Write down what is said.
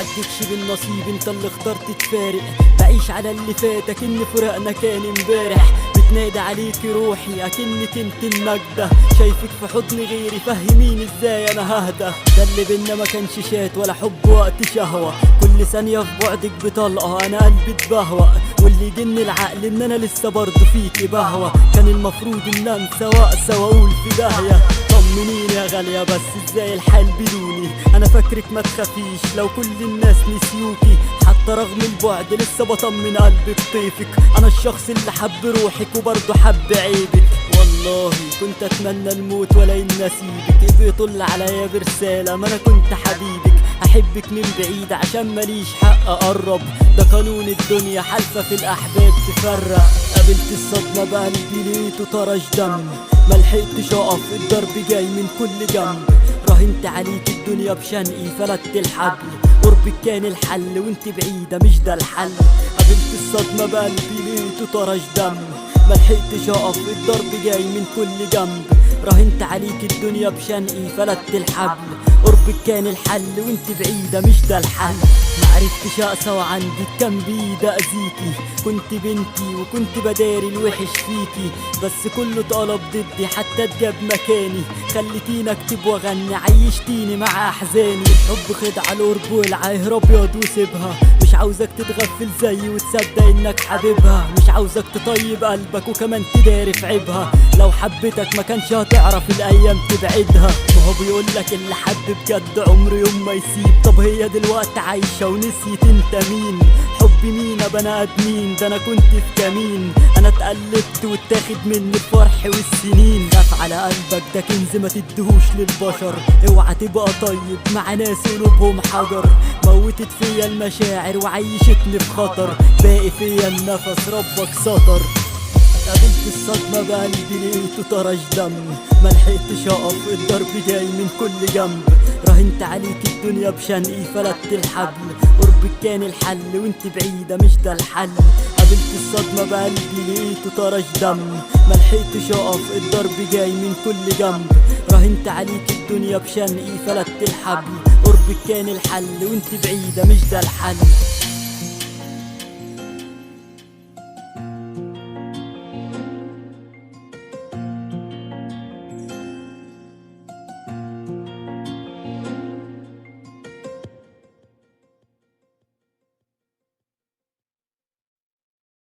حجكش بالنصيب، انت اللي اخترت تفارق. بعيش على اللي فاتك ان فراقنا كان امبارح. بتنادي عليك روحي اكنك انت النجدة. شايفك في حضن غيري فهميني ازاي انا ههدى. ده اللي بينا ما كانش شات ولا حب وقت شهوة. كل ثانية في بعدك بطلقة انا قلبي اتبهوأ. واللي يجن العقل ان انا لسه برضه فيكي بهوى. كان المفروض ان انسى واقسى واقول في داهية. طمنيني يا غالية بس ازاي الحال بدوني. انا فاكرك ما تخافيش لو كل الناس نسيوكي. حتى رغم البعد لسه بطمن قلبي بطيفك. انا الشخص اللي حب روحك وبرضه حب عيبك. والله كنت اتمنى الموت ولا ان اسيبك. بيطل عليا برسالة ما انا كنت حبيبك. احبك من بعيد عشان ماليش حق اقرب. ده قانون الدنيا حالفة في الاحباب تفرق. قابلت الصدمة بقلبي لقيته طرش دم. ملحقتش اقف الضرب جاي من كل جنب. راهنت عليك الدنيا بشنقي فلت الحبل. قربك كان الحل وانت بعيدة مش ده الحل. قابلت الصدمة بقلبي لقيته طرش دم. ملحقتش اقف الضرب جاي من كل جنب. راهنت عليك الدنيا بشنقي فلت الحبل. قربك كان الحل وانت بعيدة مش ده الحل. معرفتش اقسى وعندي كان بيدي اذيكي. كنت بنتي وكنت بداري الوحش فيكي. بس كله طلب ضدي حتى اتجاب مكاني. خليتيني اكتب واغني عيشتيني مع احزاني. الحب خدعة القرب والعاهر ابيض وسيبها. مش عاوزك تتغفل زيي وتصدق انك حبيبها. مش عاوزك تطيب قلبك وكمان تداري في عيبها. لو حبيتك ما كانش هتعرف الايام تبعدها. ما هو بيقولك اللي حب بجد عمره يوم ما يسيب. طب هي دلوقتي عايشة ونسيت انت مين. حب مين يا بني ادمين ده انا كنت في كمين. انا اتقلبت واتاخد مني الفرح والسنين. خاف على قلبك ده كنز ما تدهوش للبشر. اوعى تبقى طيب مع ناس قلوبهم حجر. موتت فيا المشاعر وعيشتني في خطر. باقي فيا النفس ربك سطر. قابلت الصدمة بقلبي لقيته طرش دم. ملحقتش اقف الضرب جاي من كل جنب. راهنت عليك الدنيا بشنقي فلت الحبل. قربك كان الحل وانت بعيدة مش ده الحل. قابلت الصدمة بقلبي لقيته طرش دم. ملحقتش اقف الضرب جاي من كل جنب. راهنت عليك الدنيا بشنقي فلت الحبل. قربك كان الحل وانت بعيدة مش ده الحل.